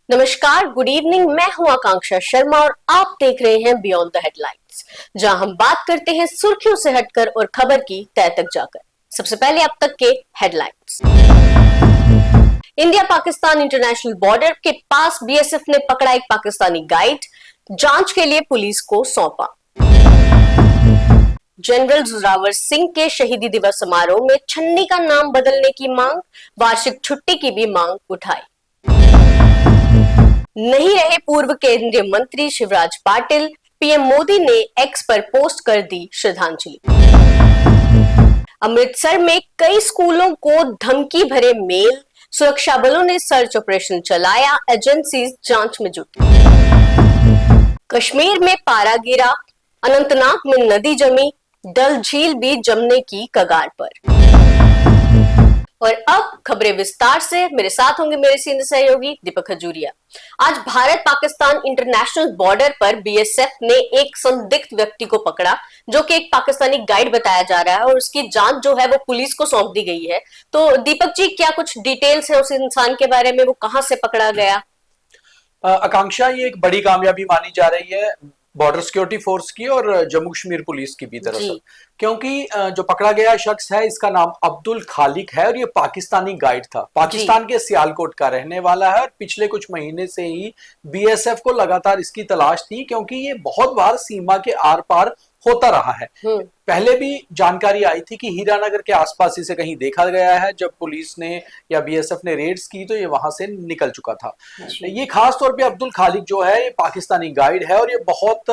नमस्कार, good evening. मैं हूं आकांक्षा शर्मा और आप देख रहे हैं बियॉन्ड द हेडलाइंस, जहां हम बात करते हैं सुर्खियों से हटकर और खबर की तह तक जाकर। सबसे पहले अब तक के headlines. India Pakistan international border के पास बीएसएफ ने पकड़ा एक पाकिस्तानी गाइड, जांच के लिए पुलिस को सौंपा। जनरल जोरावर सिंह के शहीदी दिवस समारोह में छन्नी का नाम बदलने की मांग, वार्षिक छुट्टी की भी मांग उठाई। नहीं रहे पूर्व केंद्रीय मंत्री शिवराज पाटिल, पीएम मोदी ने एक्स पर पोस्ट कर दी श्रद्धांजलि। अमृतसर में कई स्कूलों को धमकी भरे मेल, सुरक्षा बलों ने सर्च ऑपरेशन चलाया, एजेंसी जांच में जुटी। कश्मीर में पारा गिरा, अनंतनाग में नदी जमी, डल झील भी जमने की कगार पर। और अब खबरें विस्तार से। मेरे साथ होंगे मेरे सीनियर सहयोगी दीपक खजूरिया। आज भारत पाकिस्तान इंटरनेशनल बॉर्डर पर बीएसएफ ने एक संदिग्ध व्यक्ति को पकड़ा, जो कि एक पाकिस्तानी गाइड बताया जा रहा है, और उसकी जांच जो है वो पुलिस को सौंप दी गई है। तो दीपक जी, क्या कुछ डिटेल्स है उस इंसान के बारे में? वो कहां से पकड़ा गया? आकांक्षा, ये एक बड़ी कामयाबी मानी जा रही है बॉर्डर सिक्योरिटी फोर्स की और जम्मू कश्मीर पुलिस की भी दरअसल, क्योंकि जो पकड़ा गया शख्स है इसका नाम अब्दुल खालिक है और ये पाकिस्तानी गाइड था। पाकिस्तान के सियालकोट का रहने वाला है और पिछले कुछ महीने से ही बीएसएफ को लगातार इसकी तलाश थी, क्योंकि ये बहुत बार सीमा के आर पार होता रहा है। पहले भी जानकारी आई थी कि हीरानगर के आसपास इसे कहीं देखा गया है। जब पुलिस ने या बीएसएफ ने रेड्स की तो ये वहां से निकल चुका था। ये खास तौर पे अब्दुल खालिक जो है ये पाकिस्तानी गाइड है और ये बहुत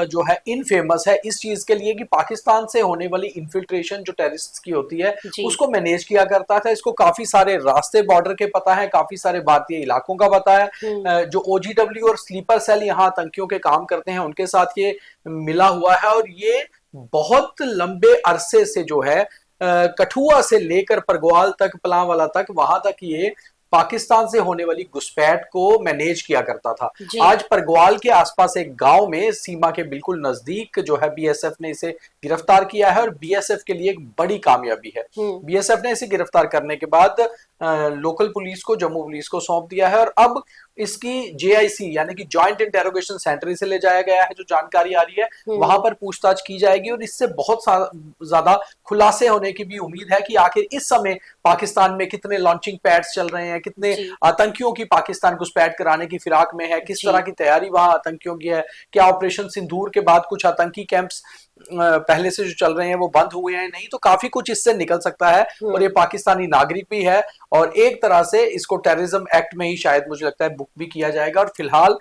जो है इनफेमस है इस चीज के लिए कि पाकिस्तान से होने वाली इन्फिल्ट्रेशन जो टेररिस्ट की होती है उसको मैनेज किया करता था। इसको काफी सारे रास्ते बॉर्डर के पता है, काफी सारे भारतीय इलाकों का पता है। जो ओजीडब्ल्यू और स्लीपर सेल यहाँ आतंकियों के काम करते हैं उनके साथ ये मिला हुआ है और ये बहुत लंबे अरसे से जो है कठुआ से लेकर परगवाल तक, पलांवाला तक, वहां तक ये पाकिस्तान से होने वाली घुसपैठ को मैनेज किया करता था। आज परगवाल के आसपास एक गांव में सीमा के बिल्कुल नजदीक जो है बीएसएफ ने इसे गिरफ्तार किया है और बीएसएफ के लिए एक बड़ी कामयाबी है। बीएसएफ ने इसे गिरफ्तार करने के बाद लोकल पुलिस को, जम्मू पुलिस को सौंप दिया है और अब इसकी जेआईसी यानी कि जॉइंट इंटेरोगेशन सेंटर से ले जाया गया है। जो जानकारी आ रही है वहां पर पूछताछ की जाएगी और इससे बहुत ज्यादा खुलासे होने की भी उम्मीद है कि आखिर इस समय पाकिस्तान में कितने लॉन्चिंग पैड्स चल रहे हैं, कितने आतंकियों की पाकिस्तान घुसपैठ कराने की फिराक में है, किस तरह की तैयारी वहां आतंकियों की है, क्या ऑपरेशन सिंदूर के बाद कुछ आतंकी कैंप्स पहले से जो चल रहे हैं वो बंद हुए हैं, नहीं तो काफी कुछ इससे निकल सकता है। और ये पाकिस्तानी नागरिक भी है और एक तरह से इसको टेररिज्म एक्ट में ही शायद मुझे लगता है बुक भी किया जाएगा। और फिलहाल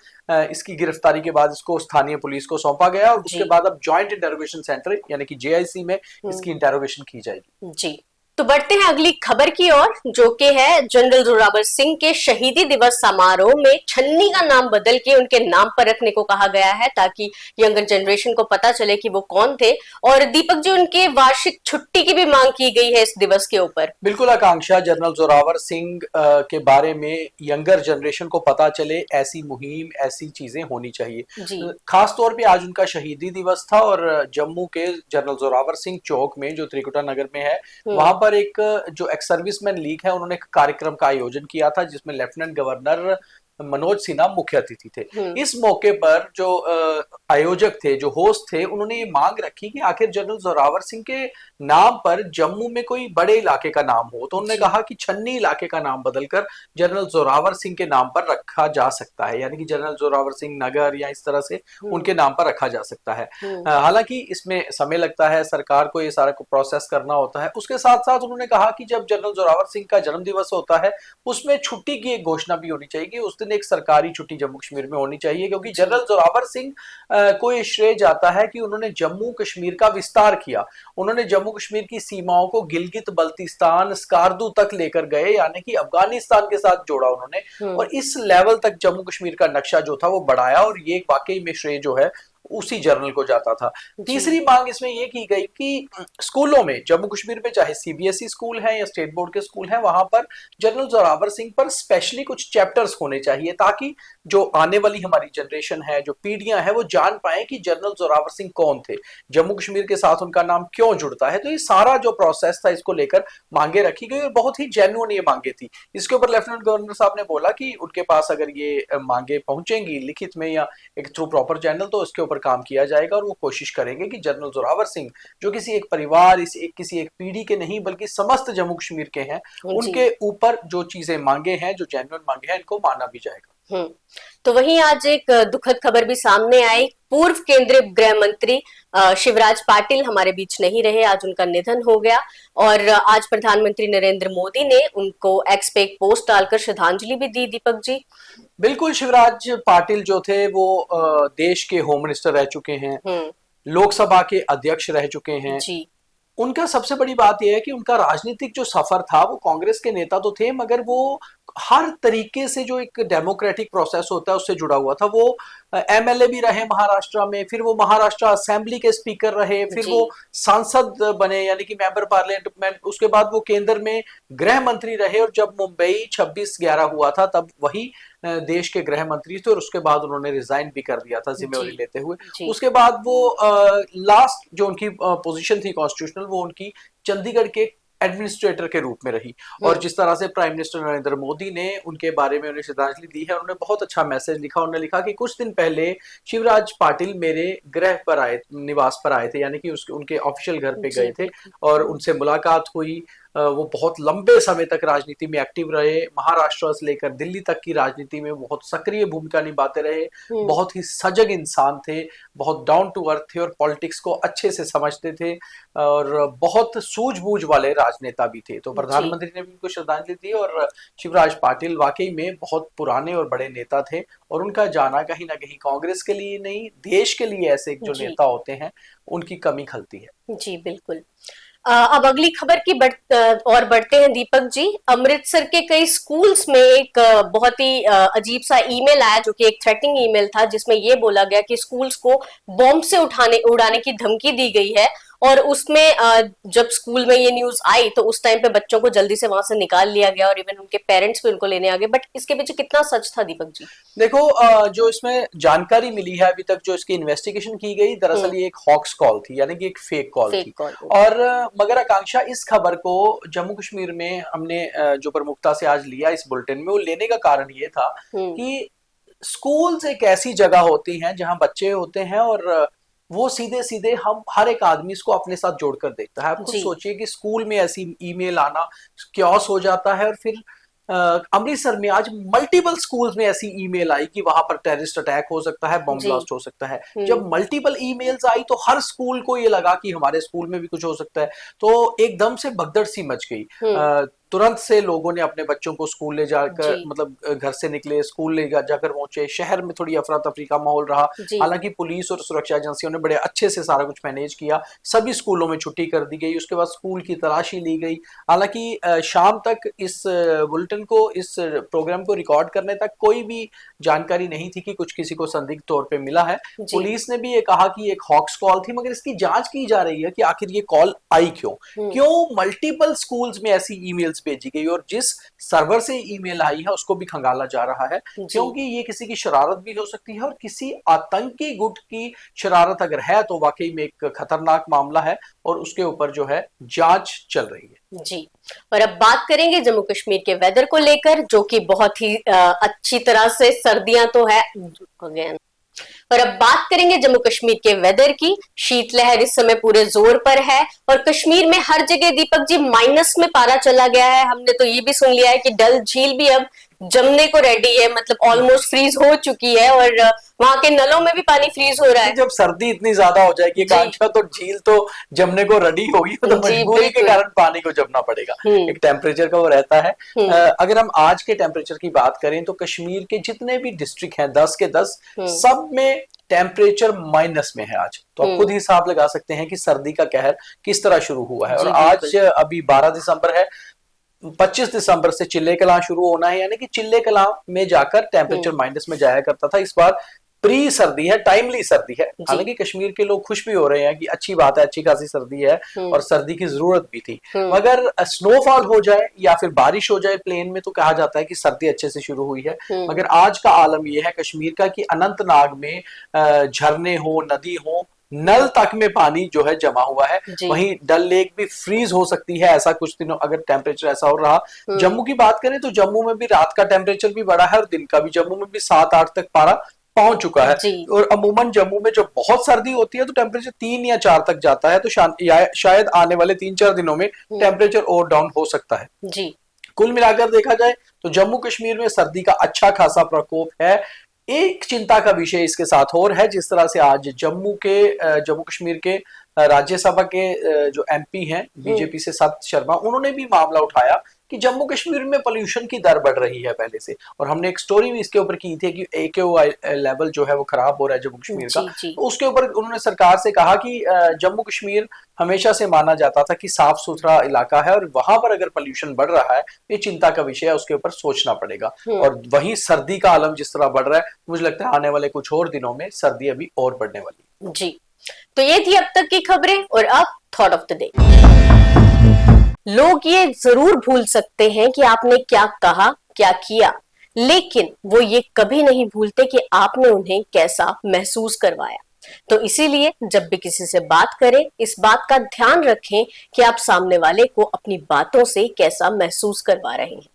इसकी गिरफ्तारी के बाद इसको स्थानीय पुलिस को सौंपा गया और उसके बाद अब जॉइंट इंटेरोगेशन सेंटर यानी कि जेआईसी में इसकी इंटेरोगेशन की जाएगी। जी, तो बढ़ते हैं अगली खबर की ओर, जो कि है जनरल जोरावर सिंह के शहीदी दिवस समारोह में छन्नी का नाम बदल के उनके नाम पर रखने को कहा गया है, ताकि यंगर जनरेशन को पता चले कि वो कौन थे। और दीपक जी, उनके वार्षिक छुट्टी की भी मांग की गई है इस दिवस के ऊपर। बिल्कुल आकांक्षा, जनरल जोरावर सिंह के बारे में यंगर जनरेशन को पता चले, ऐसी मुहिम, ऐसी चीजें होनी चाहिए। खास तौर पे आज उनका शहीदी दिवस था और जम्मू के जनरल जोरावर सिंह चौक में जो त्रिकुटा नगर में है वहां पर एक जो एक्स सर्विसमैन लीग है उन्होंने एक कार्यक्रम का आयोजन किया था जिसमें लेफ्टिनेंट गवर्नर मनोज सिन्हा मुख्य अतिथि थे। इस मौके पर जो आयोजक थे, जो होस्ट थे, उन्होंने ये मांग रखी कि आखिर जनरल जोरावर सिंह के नाम पर जम्मू में कोई बड़े इलाके का नाम हो। तो उन्होंने कहा कि छन्नी इलाके का नाम बदलकर जनरल जोरावर सिंह के नाम पर रखा जा सकता है, यानी कि जनरल जोरावर सिंह नगर या इस तरह से उनके नाम पर रखा जा सकता है। हालांकि इसमें समय लगता है, सरकार को ये सारा प्रोसेस करना होता है। उसके साथ साथ उन्होंने कहा कि जब जनरल जोरावर सिंह का जन्म दिवस होता है उसमें छुट्टी की एक घोषणा भी होनी चाहिए कि उस दिन एक सरकारी छुट्टी जम्मू कश्मीर में होनी चाहिए, क्योंकि जनरल जोरावर सिंह को ये श्रेय जाता है कि उन्होंने जम्मू कश्मीर का विस्तार किया। उन्होंने जम्मू कश्मीर की सीमाओं को गिलगित बल्तिस्तान, स्कार्दू तक लेकर गए, यानी कि अफगानिस्तान के साथ जोड़ा उन्होंने और इस लेवल तक जम्मू कश्मीर का नक्शा जो था वो बढ़ाया। और ये वाकई में श्रेय जो है उसी जर्नल को जाता था। तीसरी मांग इसमें यह की गई कि स्कूलों में जम्मू कश्मीर में चाहे सीबीएसई स्कूल है या स्टेट बोर्ड के स्कूल हैं, वहां पर जनरल जोरावर सिंह पर स्पेशली कुछ चैप्टर्स होने चाहिए, ताकि जो आने वाली हमारी जनरेशन है, जो पीढ़ियां हैं, वो जान पाए कि जनरल जोरावर सिंह कौन थे, जम्मू कश्मीर के साथ उनका नाम क्यों जुड़ता है। तो ये सारा जो प्रोसेस था, इसको लेकर मांगे रखी गई और बहुत ही जेन्युइन ये मांगे थी। इसके ऊपर लेफ्टिनेंट गवर्नर साहब ने बोला कि उनके पास अगर ये मांगे पहुंचेंगी लिखित में या एक थ्रू प्रॉपर चैनल, तो उसके ऊपर काम किया जाएगा और वो कोशिश करेंगे कि जनरल जोरावर सिंह, जो किसी एक परिवार, किसी एक पीढ़ी के नहीं बल्कि समस्त जम्मू कश्मीर के हैं, उनके ऊपर जो चीजें मांगे हैं, जो जेन्युइन मांगे हैं, इनको माना भी जाएगा। तो वहीं आज एक दुखद खबर भी सामने आई। पूर्व केंद्रीय गृह मंत्री शिवराज पाटिल हमारे बीच नहीं रहे, आज उनका निधन हो गया और आज प्रधानमंत्री नरेंद्र मोदी ने उनको एक्स पे एक पोस्ट डालकर श्रद्धांजलि भी दी। दीपक जी, बिल्कुल, शिवराज पाटिल जो थे वो देश के होम मिनिस्टर रह चुके हैं, लोकसभा के अध्यक्ष रह चुके हैं जी। उनका सबसे बड़ी बात यह है कि उनका राजनीतिक जो सफर था, वो कांग्रेस के नेता तो थे, मगर वो हर तरीके से जो एक डेमोक्रेटिक प्रोसेस होता है उससे जुड़ा हुआ था। वो एमएलए भी रहे महाराष्ट्र में, फिर वो महाराष्ट्र असेंबली के स्पीकर रहे, फिर वो सांसद बने यानी कि मेंबर पार्लियामेंट, उसके बाद वो केंद्र में गृह मंत्री रहे और जब मुंबई 26/11 हुआ था तब वही देश के गृह मंत्री थे और उसके बाद उन्होंने रिजाइन भी कर दिया था जिम्मेवारी लेते हुए। उसके बाद वो लास्ट जो उनकी पोजीशन थी कॉन्स्टिट्यूशनल, वो उनकी चंडीगढ़ के एडमिनिस्ट्रेटर के रूप में रही। और जिस तरह से प्राइम मिनिस्टर नरेंद्र मोदी ने उनके बारे में उन्हें श्रद्धांजलि दी है, उन्होंने बहुत अच्छा मैसेज लिखा। उन्होंने लिखा कि कुछ दिन पहले शिवराज पाटिल मेरे गृह पर आए, निवास पर आए थे, यानी कि उनके ऑफिशियल घर पे गए थे और उनसे मुलाकात हुई। वो बहुत लंबे समय तक राजनीति में एक्टिव रहे, महाराष्ट्र से लेकर दिल्ली तक की राजनीति में बहुत सक्रिय भूमिका निभाते रहे, बहुत ही सजग इंसान थे, बहुत डाउन टू अर्थ थे और पॉलिटिक्स को अच्छे से समझते थे और बहुत सूझबूझ वाले राजनेता भी थे। तो प्रधानमंत्री ने भी उनको श्रद्धांजलि दी और शिवराज पाटिल वाकई में बहुत पुराने और बड़े नेता थे और उनका जाना कहीं ना कहीं कांग्रेस के लिए नहीं, देश के लिए ऐसे जो नेता होते हैं उनकी कमी खलती है। जी बिल्कुल। अब अगली खबर की बढ़ते हैं दीपक जी। अमृतसर के कई स्कूल्स में एक बहुत ही अजीब सा ईमेल आया, जो कि एक थ्रेटनिंग ईमेल था, जिसमें ये बोला गया कि स्कूल्स को बॉम्ब से उड़ाने की धमकी दी गई है। और उसमें जब स्कूल में ये न्यूज आई तो उस टाइम पे बच्चों को जल्दी से वहां से निकाल लिया गया और इवन उनके पेरेंट्स भी उनको लेने आ गए। बट इसके पीछे कितना सच था दीपक जी? देखो, जो इसमें जानकारी मिली है अभी तक, जो इसकी इन्वेस्टिगेशन की गई, दरअसल ये एक हॉक्स कॉल थी, यानी कि एक फेक कॉल थी। और मगर आकांक्षा, इस खबर को जम्मू कश्मीर में हमने जो प्रमुखता से आज लिया इस बुलेटिन में, वो लेने का कारण ये था कि स्कूल्स एक ऐसी जगह होती हैं जहां बच्चे होते हैं और वो सीधे सीधे हम हर एक आदमी इसको अपने साथ जोड़कर देखता है। आप खुद सोचिए कि स्कूल में ऐसी ईमेल आना क्योस हो जाता है। और फिर अमृतसर में आज मल्टीपल स्कूल्स में ऐसी ईमेल आई कि वहां पर टेररिस्ट अटैक हो सकता है, बम ब्लास्ट हो सकता है। जब मल्टीपल ईमेल्स आई तो हर स्कूल को ये लगा कि हमारे स्कूल में भी कुछ हो सकता है, तो एकदम से भगदड़ सी मच गई। तुरंत से लोगों ने अपने बच्चों को स्कूल ले जाकर, मतलब घर से निकले, स्कूल ले जाकर पहुंचे। शहर में थोड़ी अफरा तफरी का माहौल रहा। हालांकि पुलिस और सुरक्षा एजेंसियों ने बड़े अच्छे से सारा कुछ मैनेज किया। सभी स्कूलों में छुट्टी कर दी गई, उसके बाद स्कूल की तलाशी ली गई। हालांकि शाम तक इस बुलेटिन को, इस प्रोग्राम को रिकॉर्ड करने तक कोई भी जानकारी नहीं थी कि कुछ किसी को संदिग्ध तौर पे मिला है। पुलिस ने भी ये कहा कि एक हॉक्स कॉल थी, मगर इसकी जांच की जा रही है कि आखिर ये कॉल आई क्यों मल्टीपल स्कूल्स में ऐसी ईमेल्स भेजी गई और जिस सर्वर से ईमेल आई है उसको भी खंगाला जा रहा है, क्योंकि ये किसी की शरारत भी हो सकती है और किसी आतंकी गुट की शरारत अगर है तो वाकई में एक खतरनाक मामला है और उसके ऊपर जो है जांच चल रही है। जी, और अब बात करेंगे जम्मू कश्मीर के वेदर को लेकर, जो कि बहुत ही अच्छी तरह से, सर्दियां तो है अगेन। और अब बात करेंगे जम्मू कश्मीर के वेदर की। शीतलहर इस समय पूरे जोर पर है और कश्मीर में हर जगह दीपक जी माइनस में पारा चला गया है। हमने तो ये भी सुन लिया है कि डल झील भी अब जमने को रेडी है, मतलब ऑलमोस्ट फ्रीज हो चुकी है और वहां के नलों में भी पानी फ्रीज हो रहा है। जब सर्दी इतनी ज्यादा हो जाएगी आकांक्षा, तो झील तो जमने को रेडी होगी, तो मजबूरी के कारण पानी को जमना पड़ेगा। एक टेम्परेचर का वो रहता है। अगर हम आज के टेम्परेचर की बात करें तो कश्मीर के जितने भी डिस्ट्रिक्ट हैं 10 के 10 सब में टेम्परेचर माइनस में है आज। तो आप खुद हिसाब लगा सकते हैं कि सर्दी का कहर किस तरह शुरू हुआ है। और आज अभी 12 दिसंबर है, 25 दिसंबर से चिल्ले कलां शुरू होना है, यानी कि चिल्ले कलां में जाकर टेम्परेचर माइनस में जाया करता था। इस बार प्री सर्दी है, टाइमली सर्दी है। हालांकि कश्मीर के लोग खुश भी हो रहे हैं कि अच्छी बात है, अच्छी खासी सर्दी है और सर्दी की जरूरत भी थी। मगर स्नोफॉल हो जाए या फिर बारिश हो जाए प्लेन में तो कहा जाता है कि सर्दी अच्छे से शुरू हुई है। मगर आज का आलम यह है कश्मीर का कि अनंतनाग में झरने हो, नदी हो, नल तक में पानी जो है जमा हुआ है। वहीं डल लेक भी फ्रीज हो सकती है ऐसा कुछ दिनों अगर टेम्परेचर ऐसा हो रहा। जम्मू की बात करें तो जम्मू में भी रात का टेम्परेचर भी बढ़ा है और दिन का भी। जम्मू में भी 7-8 तक पारा पहुंच चुका है और अमूमन जम्मू में जो बहुत सर्दी होती है तो टेम्परेचर 3 या 4 तक जाता है। तो शायद आने वाले 3-4 दिनों में टेम्परेचर और डाउन हो सकता है जी। कुल मिलाकर देखा जाए तो जम्मू कश्मीर में सर्दी का अच्छा खासा प्रकोप है। एक चिंता का विषय इसके साथ और है, जिस तरह से आज जम्मू कश्मीर के राज्यसभा के जो एमपी हैं बीजेपी से सत शर्मा, उन्होंने भी मामला उठाया कि जम्मू कश्मीर में पोल्यूशन की दर बढ़ रही है पहले से। और हमने एक स्टोरी भी इसके ऊपर की थी कि AQI लेवल जो है वो खराब हो रहा है जम्मू कश्मीर का। तो उसके ऊपर उन्होंने सरकार से कहा कि जम्मू कश्मीर हमेशा से माना जाता था कि साफ सुथरा इलाका है और वहां पर अगर पोल्यूशन बढ़ रहा है ये चिंता का विषय है, उसके ऊपर सोचना पड़ेगा। और वहीं सर्दी का आलम जिस तरह बढ़ रहा है, मुझे लगता है आने वाले कुछ और दिनों में सर्दी अभी और बढ़ने वाली है। जी, तो ये थी अब तक की खबरें और अब थॉट ऑफ द डे। लोग ये जरूर भूल सकते हैं कि आपने क्या कहा, क्या किया, लेकिन वो ये कभी नहीं भूलते कि आपने उन्हें कैसा महसूस करवाया। तो इसीलिए जब भी किसी से बात करें, इस बात का ध्यान रखें कि आप सामने वाले को अपनी बातों से कैसा महसूस करवा रहे हैं।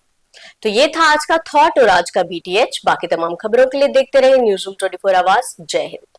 तो ये था आज का थॉट और आज का BTH। बाकी तमाम खबरों के लिए देखते रहे न्यूज़रूम 24 आवाज। जय हिंद।